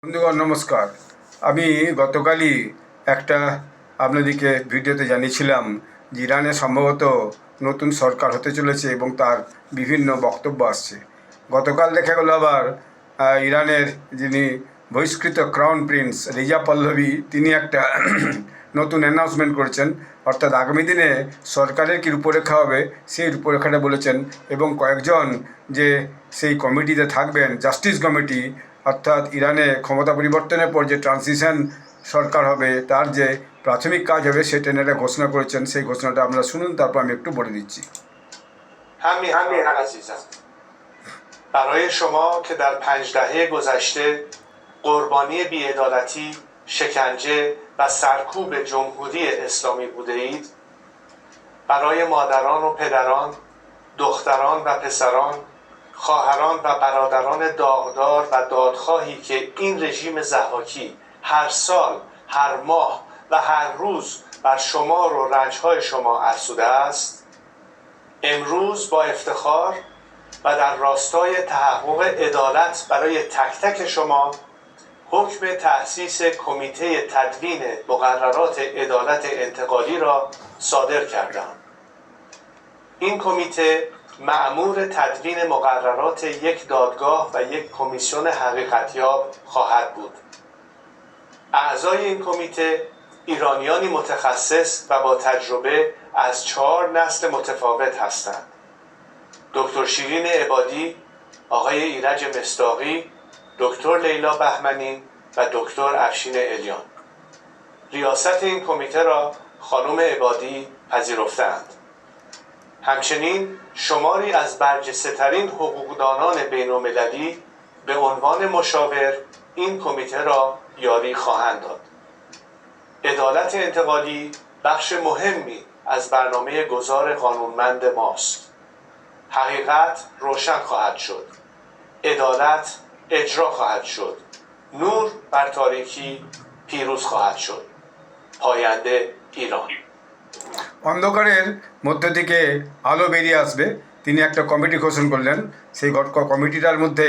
বন্ধুগণ নমস্কার। আমি গতকালই একটা আপনাদেরকে ভিডিওতে জানিয়েছিলাম যে ইরানে সম্ভবত নতুন সরকার হতে চলেছে এবং তার বিভিন্ন বক্তব্য আসছে। গতকাল দেখা গেল আবার ইরানের যিনি বহিষ্কৃত ক্রাউন প্রিন্স রিজা পল্লবী তিনি একটা নতুন অ্যানাউন্সমেন্ট করেছেন, অর্থাৎ আগামী দিনে সরকারের কী রূপরেখা হবে সেই রূপরেখাটা বলেছেন এবং কয়েকজন যে সেই কমিটিতে থাকবেন, জাস্টিস কমিটি, অর্থাৎ ইরানে ক্ষমতা পরিবর্তনের পর যে ট্রানজিশন সরকার হবে তার যে প্রাথমিক কাজ হবে সেটা নিয়ে ঘোষণা করেছেন। সেই ঘোষণাটা আমরা শুনুন, তারপর আমি একটু বলে দিচ্ছি। همین عزیزم، برای شما که در 5 دهه گذشته قربانی بی‌عدالتی، شکنجه و سرکوب جمهوری اسلامی بوده اید، برای مادران و پدران، دختران و پسران، خواهران و برادران داغدار و دادخواهی که این رژیم ضحاکی هر سال، هر ماه و هر روز بر شمار و رنجهای شما افزوده است، امروز با افتخار و در راستای تحقق عدالت برای تک تک شما حکم تأسیس کمیته تدوین مقررات عدالت انتقالی را صادر کردم. این کمیته مأمور تدوین مقررات یک دادگاه و یک کمیسیون حقیقتیاب خواهد بود. اعضای این کمیته ایرانیانی متخصص و با تجربه از 4 نسل متفاوت هستند: دکتر شیرین عبادی، آقای ایرج مصداقی، دکتر لیلا بهمنی و دکتر افشین الیان. ریاست این کمیته را خانم عبادی پذیرفتند. همچنین شماری از برجسته‌ترین حقوقدانان بین‌المللی به عنوان مشاور این کمیته را یاری خواهند داد. عدالت انتقالی بخش مهمی از برنامه گذار قانونمند ماست. حقیقت روشن خواهد شد. عدالت اجرا خواهد شد. نور بر تاریکی پیروز خواهد شد. پاینده ایران. অন্ধকারের মধ্য থেকে আলো বেরিয়ে আসবে, তিনি একটা কমিটি ঘোষণা করলেন। সেই কমিটিটার মধ্যে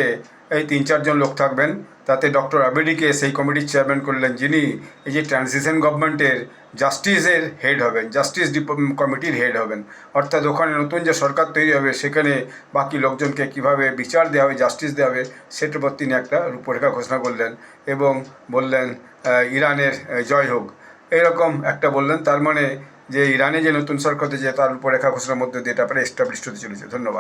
এই 3-4 জন লোক থাকবেন। তাতে ডক্টর আবেডিকে সেই কমিটির চেয়ারম্যান করলেন, যিনি এই যে ট্রানজিশন গভর্নমেন্টের জাস্টিসের হেড হবেন, জাস্টিস কমিটির হেড হবেন। অর্থাৎ ওখানে নতুন যে সরকার তৈরি হবে সেখানে বাকি লোকজনকে কীভাবে বিচার দেওয়া হবে, জাস্টিস দেওয়া হবে, সেটার উপর তিনি একটা রূপরেখা ঘোষণা করলেন এবং বললেন ইরানের জয় হোক, এরকম একটা বললেন। তার মানে যে ইরানে যে নতুন সরকার হতে যে তার রূপরেখা ঘোষণার মধ্যে দিয়ে এটা এস্টাবলিশড হতে চলেছে। ধন্যবাদ।